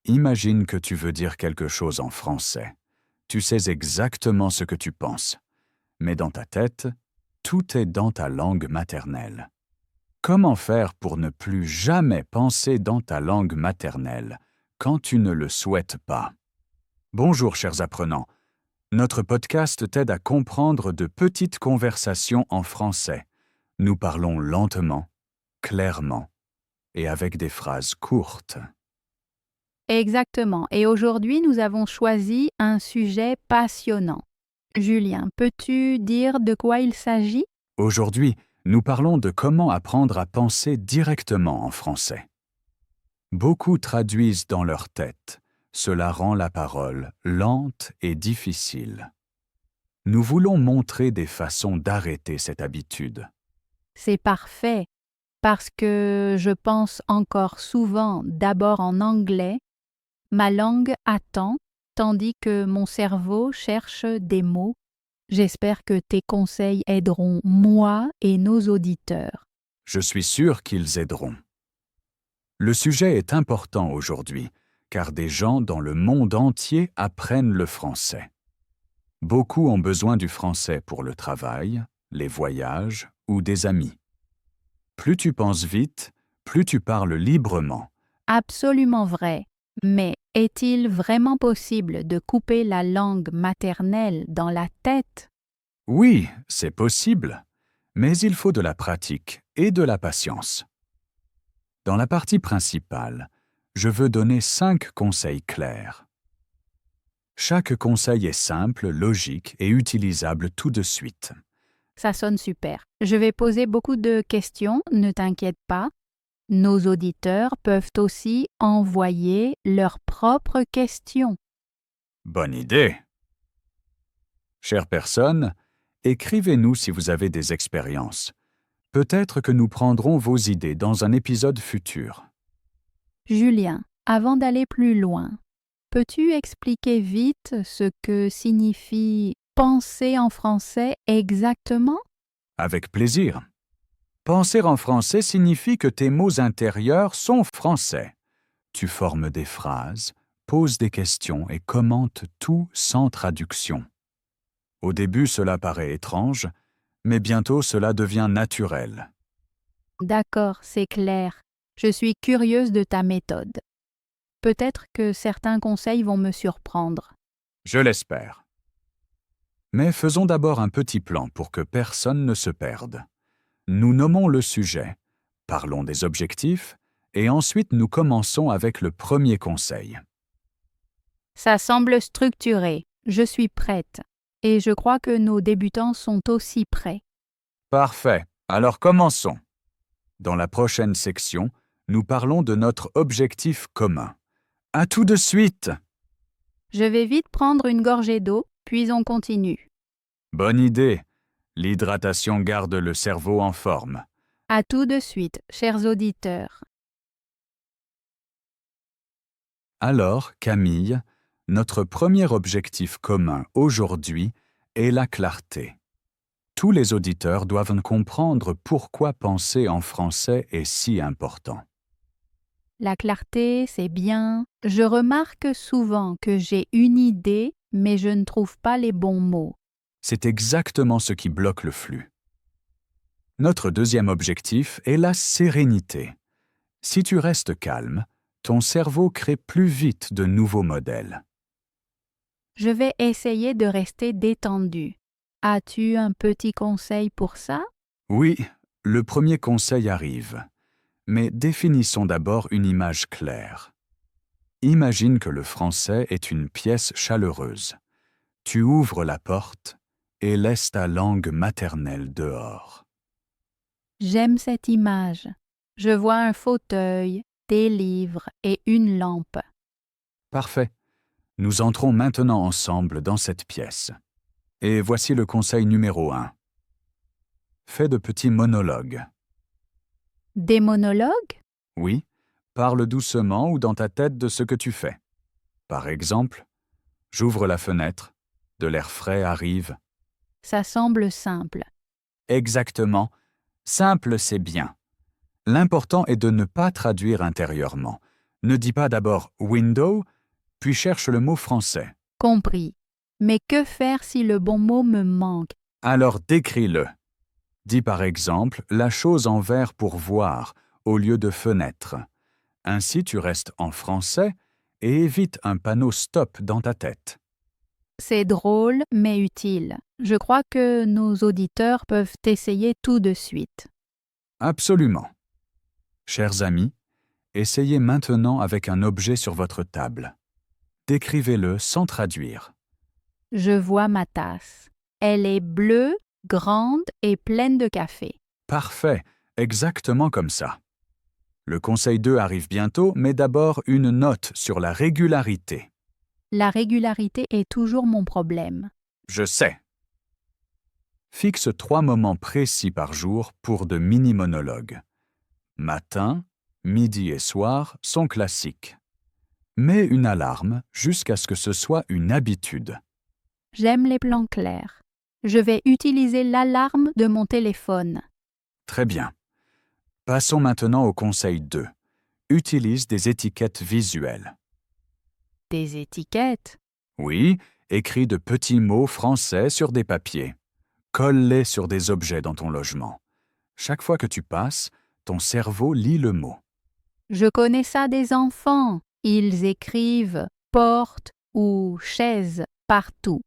Imagine que tu veux dire quelque chose en français. Tu sais exactement ce que tu penses. Mais dans ta tête, tout est dans ta langue maternelle. Comment faire pour ne plus jamais penser dans ta langue maternelle quand tu ne le souhaites pas? Bonjour chers apprenants. Notre podcast t'aide à comprendre de petites conversations en français. Nous parlons lentement, clairement et avec des phrases courtes. Exactement. Et aujourd'hui, nous avons choisi un sujet passionnant. Julien, peux-tu dire de quoi il s'agit? Aujourd'hui, nous parlons de comment apprendre à penser directement en français. Beaucoup traduisent dans leur tête. Cela rend la parole lente et difficile. Nous voulons montrer des façons d'arrêter cette habitude. C'est parfait, parce que je pense encore souvent d'abord en anglais. Ma langue attend, tandis que mon cerveau cherche des mots. J'espère que tes conseils aideront moi et nos auditeurs. Je suis sûr qu'ils aideront. Le sujet est important aujourd'hui, car des gens dans le monde entier apprennent le français. Beaucoup ont besoin du français pour le travail, les voyages ou des amis. Plus tu penses vite, plus tu parles librement. Absolument vrai. Mais est-il vraiment possible de couper la langue maternelle dans la tête? Oui, c'est possible, mais il faut de la pratique et de la patience. Dans la partie principale, je veux donner 5 conseils clairs. Chaque conseil est simple, logique et utilisable tout de suite. Ça sonne super. Je vais poser beaucoup de questions, ne t'inquiète pas. Nos auditeurs peuvent aussi envoyer leurs propres questions. Bonne idée! Chères personnes, écrivez-nous si vous avez des expériences. Peut-être que nous prendrons vos idées dans un épisode futur. Julien, avant d'aller plus loin, peux-tu expliquer vite ce que signifie penser en français exactement? Avec plaisir. Penser en français signifie que tes mots intérieurs sont français. Tu formes des phrases, poses des questions et commentes tout sans traduction. Au début, cela paraît étrange, mais bientôt cela devient naturel. D'accord, c'est clair. Je suis curieuse de ta méthode. Peut-être que certains conseils vont me surprendre. Je l'espère. Mais faisons d'abord un petit plan pour que personne ne se perde. Nous nommons le sujet, parlons des objectifs, et ensuite nous commençons avec le premier conseil. Ça semble structuré. Je suis prête. Et je crois que nos débutants sont aussi prêts. Parfait, alors commençons. Dans la prochaine section, nous parlons de notre objectif commun. À tout de suite! Je vais vite prendre une gorgée d'eau, puis on continue. Bonne idée! L'hydratation garde le cerveau en forme. À tout de suite, chers auditeurs. Alors, Camille, notre premier objectif commun aujourd'hui est la clarté. Tous les auditeurs doivent comprendre pourquoi penser en français est si important. La clarté, c'est bien. Je remarque souvent que j'ai une idée, mais je ne trouve pas les bons mots. C'est exactement ce qui bloque le flux. Notre deuxième objectif est la sérénité. Si tu restes calme, ton cerveau crée plus vite de nouveaux modèles. Je vais essayer de rester détendu. As-tu un petit conseil pour ça? Oui, le premier conseil arrive. Mais définissons d'abord une image claire. Imagine que le français est une pièce chaleureuse. Tu ouvres la porte et laisses ta langue maternelle dehors. J'aime cette image. Je vois un fauteuil, des livres et une lampe. Parfait. Nous entrons maintenant ensemble dans cette pièce. Et voici le conseil numéro 1. Fais de petits monologues. Des monologues? Oui, parle doucement ou dans ta tête de ce que tu fais. Par exemple, j'ouvre la fenêtre, de l'air frais arrive. Ça semble simple. Exactement. Simple, c'est bien. L'important est de ne pas traduire intérieurement. Ne dis pas d'abord window, puis cherche le mot français. Compris. Mais que faire si le bon mot me manque? Alors décris-le. Dis par exemple la chose en vert pour voir au lieu de fenêtre. Ainsi tu restes en français et évites un panneau stop dans ta tête. C'est drôle, mais utile. Je crois que nos auditeurs peuvent essayer tout de suite. Absolument. Chers amis, essayez maintenant avec un objet sur votre table. Décrivez-le sans traduire. Je vois ma tasse. Elle est bleue, grande et pleine de café. Parfait, exactement comme ça. Le conseil 2 arrive bientôt, mais d'abord une note sur la régularité. La régularité est toujours mon problème. Je sais. Fixe 3 moments précis par jour pour de mini-monologues. Matin, midi et soir sont classiques. Mets une alarme jusqu'à ce que ce soit une habitude. J'aime les plans clairs. Je vais utiliser l'alarme de mon téléphone. Très bien. Passons maintenant au conseil 2. Utilise des étiquettes visuelles. Des étiquettes. Oui, écris de petits mots français sur des papiers. Colle-les sur des objets dans ton logement. Chaque fois que tu passes, ton cerveau lit le mot. Je connais ça des enfants. Ils écrivent porte ou chaise partout.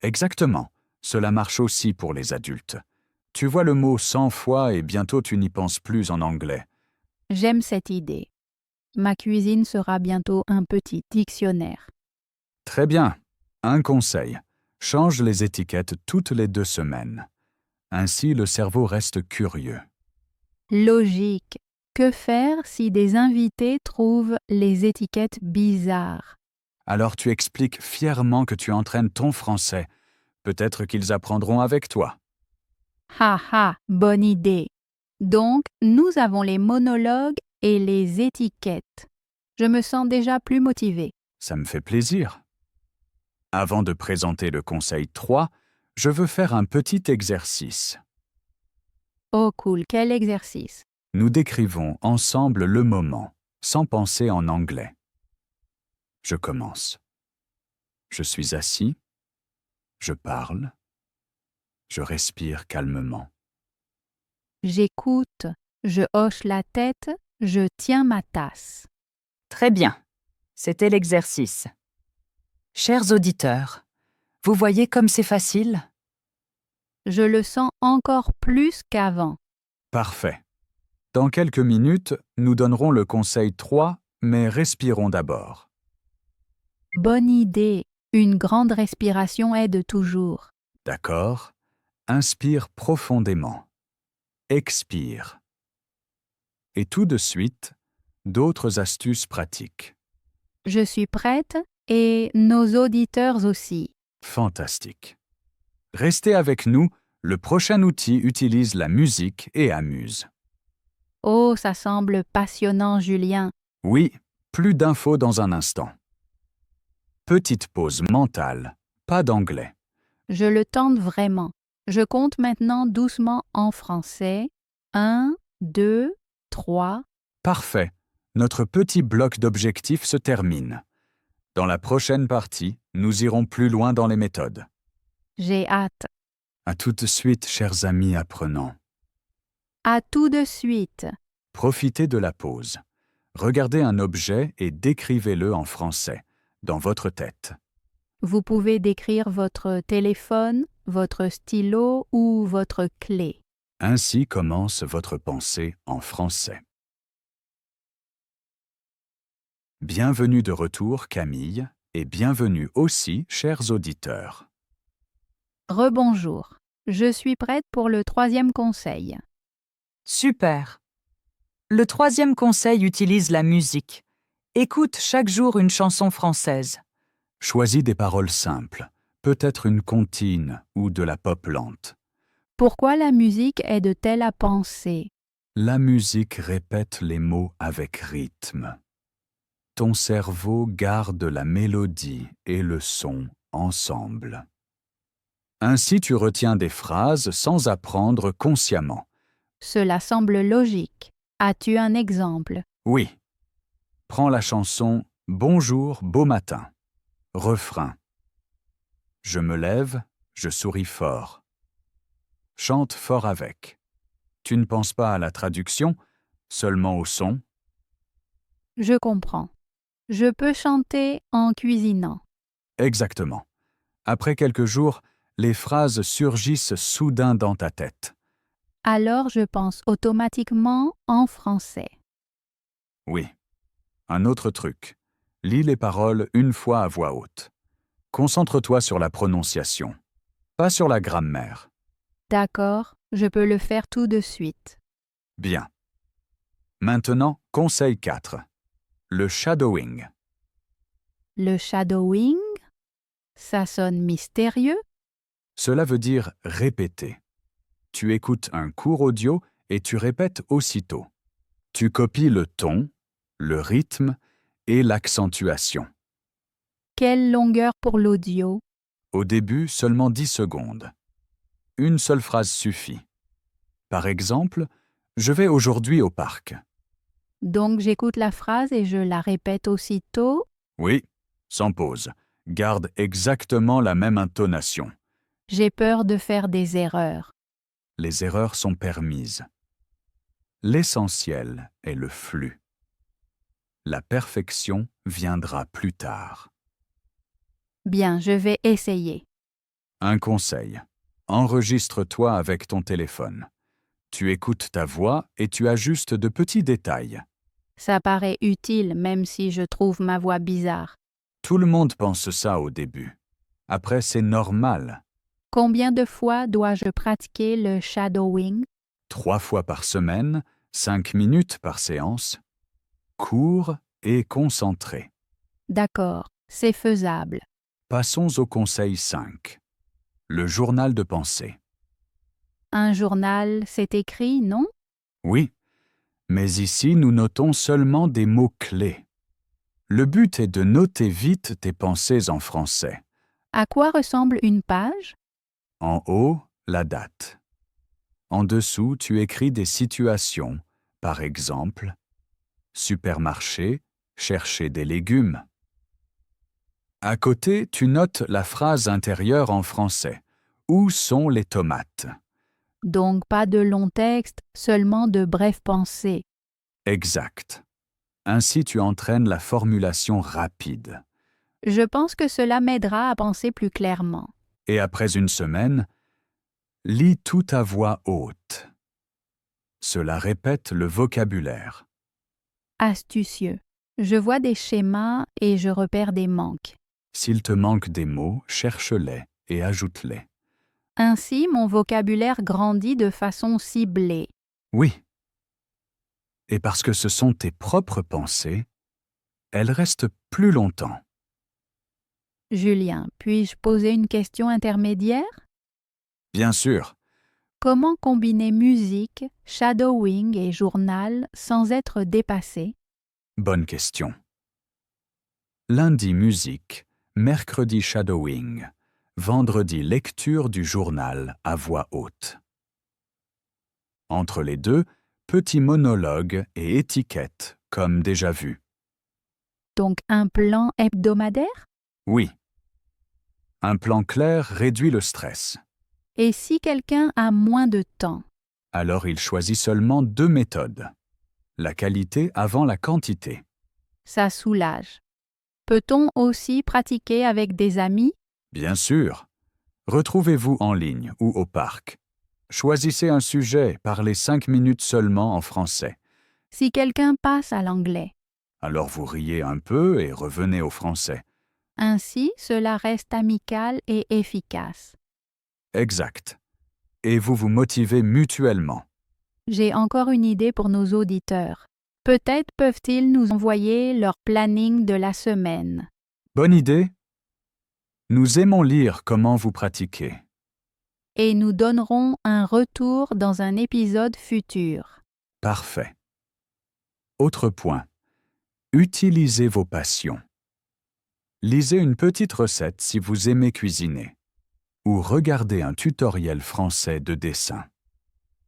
Exactement. Cela marche aussi pour les adultes. Tu vois le mot 100 fois et bientôt tu n'y penses plus en anglais. J'aime cette idée. Ma cuisine sera bientôt un petit dictionnaire. Très bien. Un conseil. Change les étiquettes toutes les 2 semaines. Ainsi, le cerveau reste curieux. Logique. Que faire si des invités trouvent les étiquettes bizarres? Alors tu expliques fièrement que tu entraînes ton français. Peut-être qu'ils apprendront avec toi. Ha ha, bonne idée. Donc, nous avons les monologues et les étiquettes. Je me sens déjà plus motivée. Ça me fait plaisir. Avant de présenter le conseil 3, je veux faire un petit exercice. Oh cool, quel exercice. Nous décrivons ensemble le moment, sans penser en anglais. Je commence. Je suis assis. Je parle. Je respire calmement. J'écoute, je hoche la tête, je tiens ma tasse. Très bien. C'était l'exercice. Chers auditeurs, vous voyez comme c'est facile? Je le sens encore plus qu'avant. Parfait. Dans quelques minutes, nous donnerons le conseil 3, mais respirons d'abord. Bonne idée. Une grande respiration aide toujours. D'accord? Inspire profondément. Expire. Et tout de suite, d'autres astuces pratiques. Je suis prête et nos auditeurs aussi. Fantastique. Restez avec nous, le prochain outil utilise la musique et amuse. Oh, ça semble passionnant, Julien. Oui, plus d'infos dans un instant. Petite pause mentale, pas d'anglais. Je le tente vraiment. Je compte maintenant doucement en français. 1, 2, 3. Parfait. Notre petit bloc d'objectifs se termine. Dans la prochaine partie, nous irons plus loin dans les méthodes. J'ai hâte. À tout de suite, chers amis apprenants. À tout de suite. Profitez de la pause. Regardez un objet et décrivez-le en français, dans votre tête. Vous pouvez décrire votre téléphone, votre stylo ou votre clé. Ainsi commence votre pensée en français. Bienvenue de retour, Camille, et bienvenue aussi, chers auditeurs. Rebonjour. Je suis prête pour le 3e conseil. Super. Le 3e conseil utilise la musique. Écoute chaque jour une chanson française. Choisis des paroles simples, peut-être une comptine ou de la pop lente. Pourquoi la musique aide-t-elle à penser? La musique répète les mots avec rythme. Ton cerveau garde la mélodie et le son ensemble. Ainsi tu retiens des phrases sans apprendre consciemment. Cela semble logique. As-tu un exemple? Oui. Prends la chanson « Bonjour, beau matin ». Refrain. Je me lève, je souris fort. Chante fort avec. Tu ne penses pas à la traduction, seulement au son. Je comprends. Je peux chanter en cuisinant. Exactement. Après quelques jours, les phrases surgissent soudain dans ta tête. Alors je pense automatiquement en français. Oui. Un autre truc. Lis les paroles une fois à voix haute. Concentre-toi sur la prononciation, pas sur la grammaire. D'accord, je peux le faire tout de suite. Bien. Maintenant, conseil 4. Le shadowing. Le shadowing? Ça sonne mystérieux? Cela veut dire répéter. Tu écoutes un court audio et tu répètes aussitôt. Tu copies le ton, le rythme et l'accentuation. Quelle longueur pour l'audio? Au début, seulement 10 secondes. Une seule phrase suffit. Par exemple, je vais aujourd'hui au parc. Donc j'écoute la phrase et je la répète aussitôt. Oui, sans pause. Garde exactement la même intonation. J'ai peur de faire des erreurs. Les erreurs sont permises. L'essentiel est le flux. La perfection viendra plus tard. Bien, je vais essayer. Un conseil. Enregistre-toi avec ton téléphone. Tu écoutes ta voix et tu ajustes de petits détails. Ça paraît utile même si je trouve ma voix bizarre. Tout le monde pense ça au début. Après, c'est normal. Combien de fois dois-je pratiquer le shadowing? 3 fois par semaine, 5 minutes par séance. Court et concentré. D'accord, c'est faisable. Passons au conseil 5. Le journal de pensée. Un journal, c'est écrit, non? Oui, mais ici nous notons seulement des mots-clés. Le but est de noter vite tes pensées en français. À quoi ressemble une page? En haut, la date. En dessous, tu écris des situations, par exemple, supermarché, chercher des légumes. À côté, tu notes la phrase intérieure en français. Où sont les tomates? Donc pas de long texte, seulement de brèves pensées. Exact. Ainsi, tu entraînes la formulation rapide. Je pense que cela m'aidera à penser plus clairement. Et après une semaine, lis tout à voix haute. Cela répète le vocabulaire. Astucieux. Je vois des schémas et je repère des manques. S'il te manque des mots, cherche-les et ajoute-les. Ainsi, mon vocabulaire grandit de façon ciblée. Oui. Et parce que ce sont tes propres pensées, elles restent plus longtemps. Julien, puis-je poser une question intermédiaire? Bien sûr, Comment combiner musique, shadowing et journal sans être dépassé? bonne question. Lundi musique, mercredi shadowing, vendredi lecture du journal à voix haute. Entre les deux, petits monologues et étiquettes, comme déjà vu. Donc un plan hebdomadaire? Oui. Un plan clair réduit le stress. Et si quelqu'un a moins de temps? Alors il choisit seulement 2 méthodes. La qualité avant la quantité. Ça soulage. Peut-on aussi pratiquer avec des amis? Bien sûr. Retrouvez-vous en ligne ou au parc. Choisissez un sujet, parlez 5 minutes seulement en français. Si quelqu'un passe à l'anglais? Alors vous riez un peu et revenez au français. Ainsi, cela reste amical et efficace. Exact. Et vous vous motivez mutuellement. J'ai encore une idée pour nos auditeurs. Peut-être peuvent-ils nous envoyer leur planning de la semaine. Bonne idée? Nous aimons lire comment vous pratiquez. Et nous donnerons un retour dans un épisode futur. Parfait. Autre point. Utilisez vos passions. Lisez une petite recette si vous aimez cuisiner. Ou regardez un tutoriel français de dessin.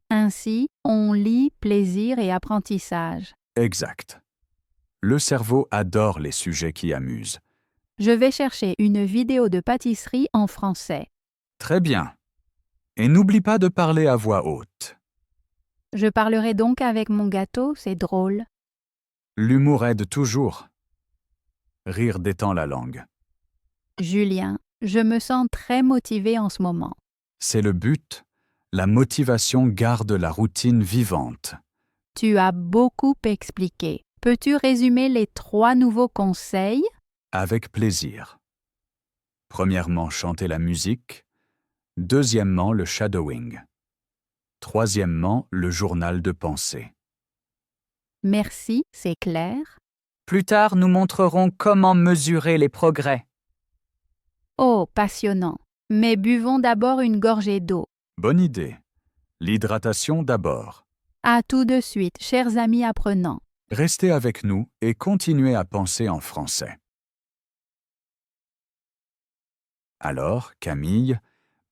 Ainsi, on lit plaisir et apprentissage. Exact. Le cerveau adore les sujets qui amusent. Je vais chercher une vidéo de pâtisserie en français. Très bien. Et n'oublie pas de parler à voix haute. Je parlerai donc avec mon gâteau, c'est drôle. L'humour aide toujours. Rire détend la langue. Julien, je me sens très motivée en ce moment. C'est le but. La motivation garde la routine vivante. Tu as beaucoup expliqué. Peux-tu résumer les 3 nouveaux conseils? Avec plaisir. Premièrement, chanter la musique. Deuxièmement, le shadowing. Troisièmement, le journal de pensée. Merci, c'est clair. Plus tard, nous montrerons comment mesurer les progrès. Oh, passionnant. Mais buvons d'abord une gorgée d'eau. Bonne idée. L'hydratation d'abord. À tout de suite, chers amis apprenants. Restez avec nous et continuez à penser en français. Alors, Camille,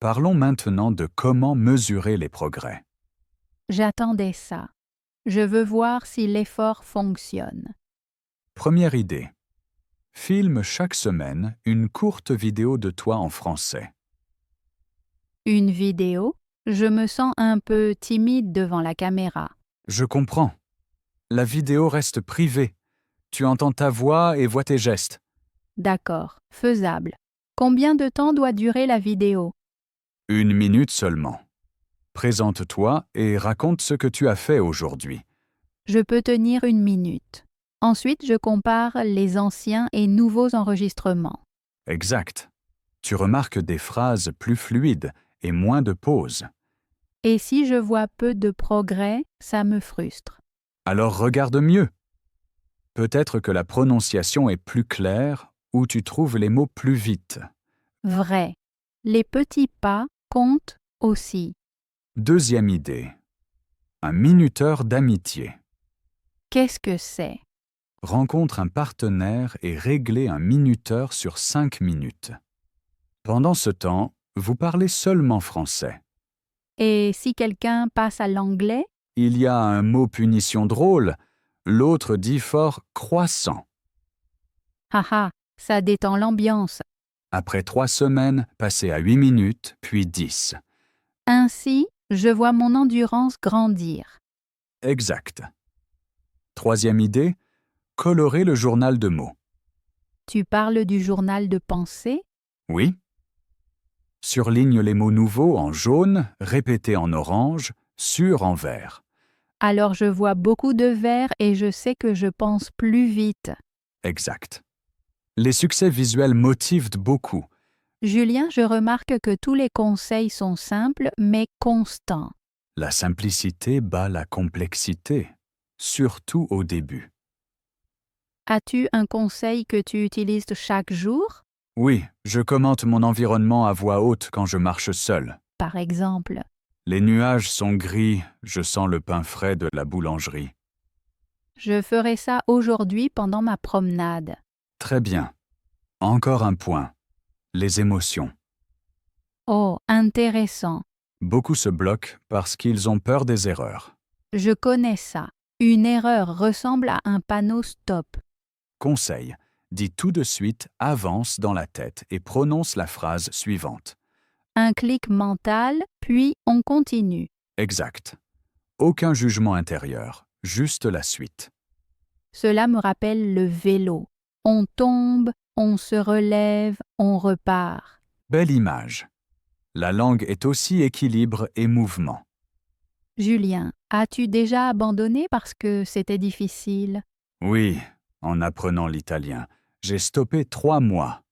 parlons maintenant de comment mesurer les progrès. J'attendais ça. Je veux voir si l'effort fonctionne. Première idée. Filme chaque semaine une courte vidéo de toi en français. Une vidéo? Je me sens un peu timide devant la caméra. Je comprends. La vidéo reste privée. Tu entends ta voix et vois tes gestes. D'accord, faisable. Combien de temps doit durer la vidéo? 1 minute seulement. Présente-toi et raconte ce que tu as fait aujourd'hui. Je peux tenir 1 minute. Ensuite, je compare les anciens et nouveaux enregistrements. Exact. Tu remarques des phrases plus fluides et moins de pauses. Et si je vois peu de progrès, ça me frustre. Alors regarde mieux. Peut-être que la prononciation est plus claire ou tu trouves les mots plus vite. Vrai. Les petits pas comptent aussi. Deuxième idée. Un minuteur d'amitié. Qu'est-ce que c'est? Rencontre un partenaire et réglez un minuteur sur 5 minutes. Pendant ce temps, vous parlez seulement français. Et si quelqu'un passe à l'anglais? Il y a un mot punition drôle, l'autre dit fort croissant. Haha, ça détend l'ambiance. Après 3 semaines, passez à 8 minutes, puis 10. Ainsi, je vois mon endurance grandir. Exact. Troisième idée, colorer le journal de mots. Tu parles du journal de pensée? Oui. Surligne les mots nouveaux en jaune, répétés en orange, sûrs en vert. Alors je vois beaucoup de verts et je sais que je pense plus vite. Exact. Les succès visuels motivent beaucoup. Julien, je remarque que tous les conseils sont simples mais constants. La simplicité bat la complexité, surtout au début. As-tu un conseil que tu utilises chaque jour? Oui, je commente mon environnement à voix haute quand je marche seul. Par exemple, Les nuages sont gris, je sens le pain frais de la boulangerie. je ferai ça aujourd'hui pendant ma promenade. Très bien. Encore un point. Les émotions. Oh, intéressant. Beaucoup se bloquent parce qu'ils ont peur des erreurs. Je connais ça. Une erreur ressemble à un panneau stop. Conseil. Dis tout de suite « avance » dans la tête et prononce la phrase suivante. Un clic mental, puis on continue. Exact. Aucun jugement intérieur, juste la suite. Cela me rappelle le vélo. On tombe, on se relève, on repart. Belle image. La langue est aussi équilibre et mouvement. Julien, as-tu déjà abandonné parce que c'était difficile? Oui, en apprenant l'italien, j'ai stoppé 3 mois.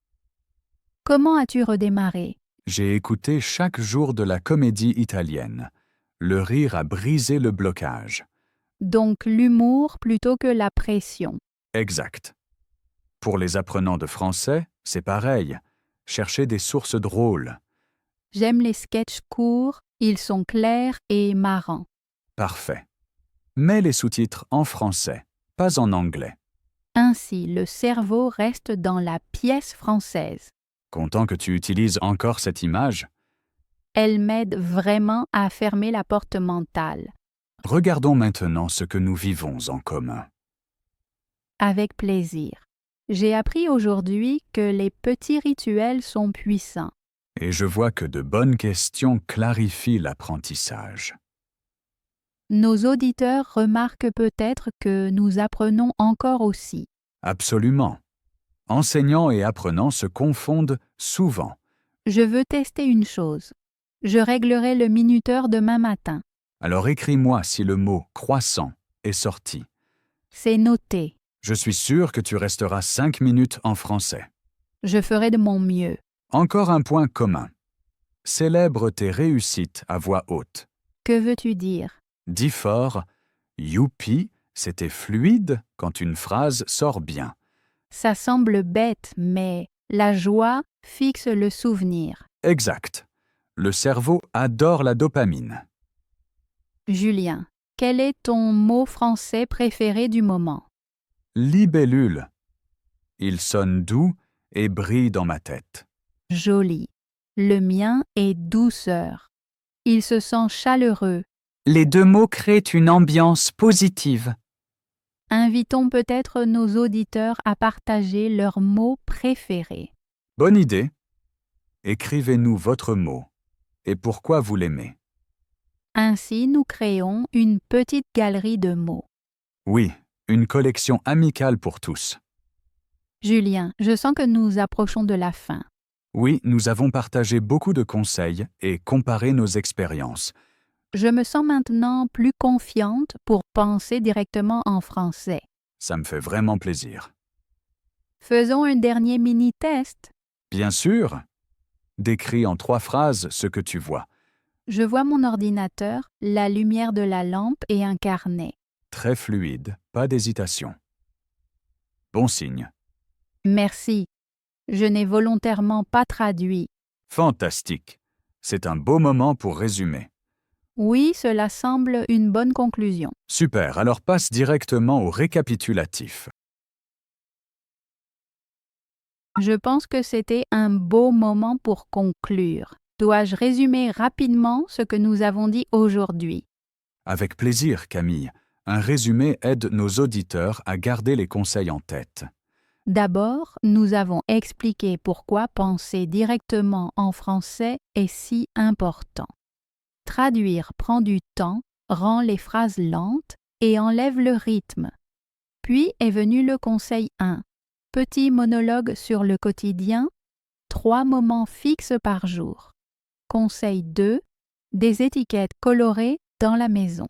Comment as-tu redémarré? J'ai écouté chaque jour de la comédie italienne. Le rire a brisé le blocage. Donc l'humour plutôt que la pression. Exact. Pour les apprenants de français, c'est pareil. Cherchez des sources drôles. J'aime les sketchs courts, ils sont clairs et marrants. Parfait. Mets les sous-titres en français, pas en anglais. Ainsi, le cerveau reste dans la pièce française. Content que tu utilises encore cette image? Elle m'aide vraiment à fermer la porte mentale. Regardons maintenant ce que nous vivons en commun. Avec plaisir. J'ai appris aujourd'hui que les petits rituels sont puissants. Et je vois que de bonnes questions clarifient l'apprentissage. Nos auditeurs remarquent peut-être que nous apprenons encore aussi. Absolument. Enseignants et apprenants se confondent souvent. Je veux tester une chose. Je réglerai le minuteur demain matin. Alors écris-moi si le mot « croissant » est sorti. C'est noté. Je suis sûr que tu resteras 5 minutes en français. Je ferai de mon mieux. Encore un point commun. Célèbre tes réussites à voix haute. Que veux-tu dire? Dis fort « Youpi », c'était fluide quand une phrase sort bien. Ça semble bête, mais la joie fixe le souvenir. Exact. Le cerveau adore la dopamine. Julien, quel est ton mot français préféré du moment? Libellule. Il sonne doux et brille dans ma tête. Joli. Le mien est douceur. Il se sent chaleureux. Les deux mots créent une ambiance positive. Invitons peut-être nos auditeurs à partager leurs mots préférés. Bonne idée. Écrivez-nous votre mot et pourquoi vous l'aimez. Ainsi, nous créons une petite galerie de mots. Oui, une collection amicale pour tous. Julien, je sens que nous approchons de la fin. Oui, nous avons partagé beaucoup de conseils et comparé nos expériences. Je me sens maintenant plus confiante pour penser directement en français. Ça me fait vraiment plaisir. Faisons un dernier mini-test. Bien sûr. Décris en 3 phrases ce que tu vois. Je vois mon ordinateur, la lumière de la lampe et un carnet. Très fluide, pas d'hésitation. Bon signe. Merci. Je n'ai volontairement pas traduit. Fantastique. C'est un beau moment pour résumer. Oui, cela semble une bonne conclusion. Super, alors passe directement au récapitulatif. Je pense que c'était un beau moment pour conclure. Dois-je résumer rapidement ce que nous avons dit aujourd'hui? Avec plaisir, Camille. Un résumé aide nos auditeurs à garder les conseils en tête. D'abord, nous avons expliqué pourquoi penser directement en français est si important. Traduire prend du temps, rend les phrases lentes et enlève le rythme. Puis est venu le conseil 1. Petit monologue sur le quotidien, 3 moments fixes par jour. Conseil 2. Des étiquettes colorées dans la maison.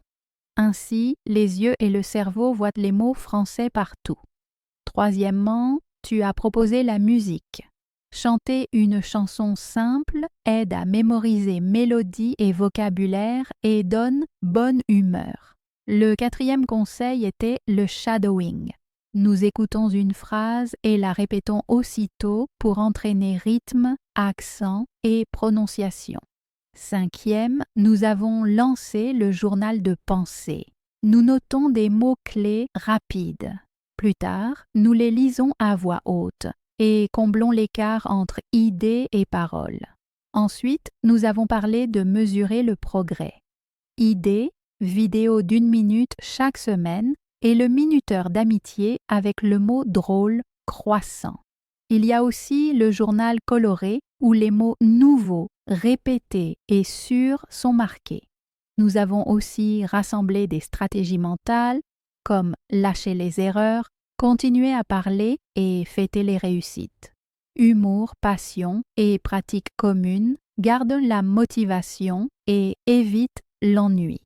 Ainsi, les yeux et le cerveau voient les mots français partout. Troisièmement, tu as proposé la musique. Chanter une chanson simple aide à mémoriser mélodie et vocabulaire et donne bonne humeur. Le 4e conseil était le shadowing. Nous écoutons une phrase et la répétons aussitôt pour entraîner rythme, accent et prononciation. 5e, nous avons lancé le journal de pensée. Nous notons des mots-clés rapides. Plus tard, nous les lisons à voix haute et comblons l'écart entre idées et paroles. Ensuite, nous avons parlé de mesurer le progrès. Idées, vidéo d'1 minute chaque semaine et le minuteur d'amitié avec le mot drôle croissant. Il y a aussi le journal coloré où les mots nouveaux, répétés et sûrs sont marqués. Nous avons aussi rassemblé des stratégies mentales comme lâcher les erreurs, continuer à parler et fêter les réussites. Humour, passion et pratique commune gardent la motivation et évitent l'ennui.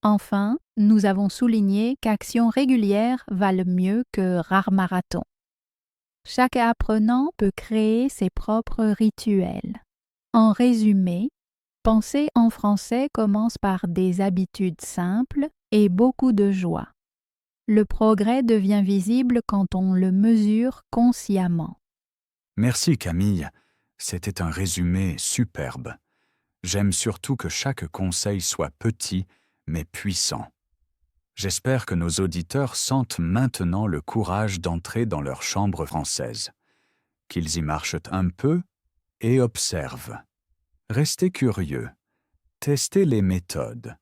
Enfin, nous avons souligné qu'actions régulières valent mieux que rares marathons. Chaque apprenant peut créer ses propres rituels. En résumé, penser en français commence par des habitudes simples et beaucoup de joie. Le progrès devient visible quand on le mesure consciemment. Merci Camille, c'était un résumé superbe. J'aime surtout que chaque conseil soit petit mais puissant. J'espère que nos auditeurs sentent maintenant le courage d'entrer dans leur chambre française, qu'ils y marchent un peu et observent. Restez curieux, testez les méthodes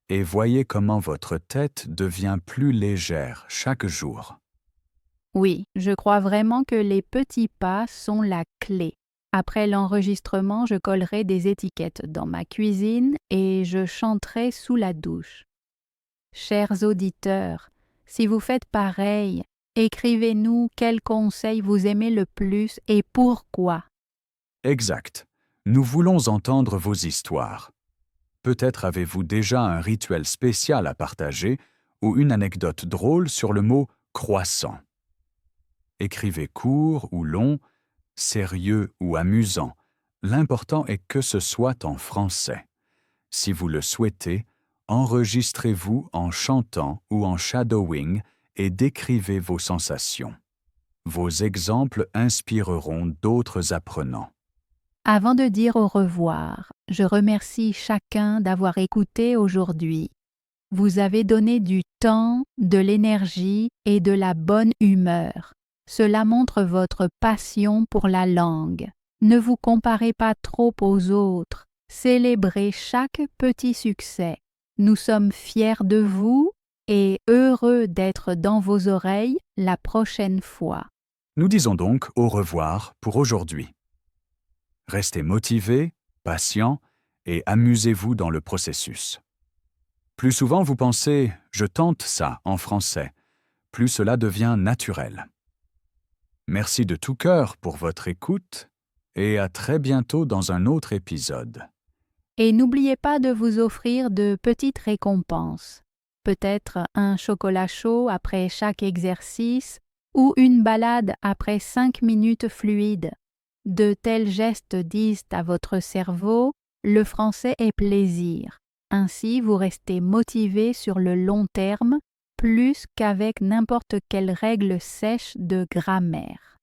et voyez comment votre tête devient plus légère chaque jour. Oui, je crois vraiment que les petits pas sont la clé. Après l'enregistrement, je collerai des étiquettes dans ma cuisine et je chanterai sous la douche. Chers auditeurs, si vous faites pareil, écrivez-nous quel conseil vous aimez le plus et pourquoi. Exact. Nous voulons entendre vos histoires. Peut-être avez-vous déjà un rituel spécial à partager ou une anecdote drôle sur le mot « croissant ». Écrivez court ou long, sérieux ou amusant. L'important est que ce soit en français. Si vous le souhaitez, enregistrez-vous en chantant ou en shadowing et décrivez vos sensations. Vos exemples inspireront d'autres apprenants. Avant de dire au revoir, je remercie chacun d'avoir écouté aujourd'hui. Vous avez donné du temps, de l'énergie et de la bonne humeur. Cela montre votre passion pour la langue. Ne vous comparez pas trop aux autres. Célébrez chaque petit succès. Nous sommes fiers de vous et heureux d'être dans vos oreilles la prochaine fois. Nous disons donc au revoir pour aujourd'hui. Restez motivés, patients et amusez-vous dans le processus. Plus souvent vous pensez « je tente ça » en français, plus cela devient naturel. Merci de tout cœur pour votre écoute et à très bientôt dans un autre épisode. Et n'oubliez pas de vous offrir de petites récompenses. Peut-être un chocolat chaud après chaque exercice ou une balade après 5 minutes fluides. De tels gestes disent à votre cerveau « le français est plaisir ». Ainsi, vous restez motivé sur le long terme, plus qu'avec n'importe quelle règle sèche de grammaire.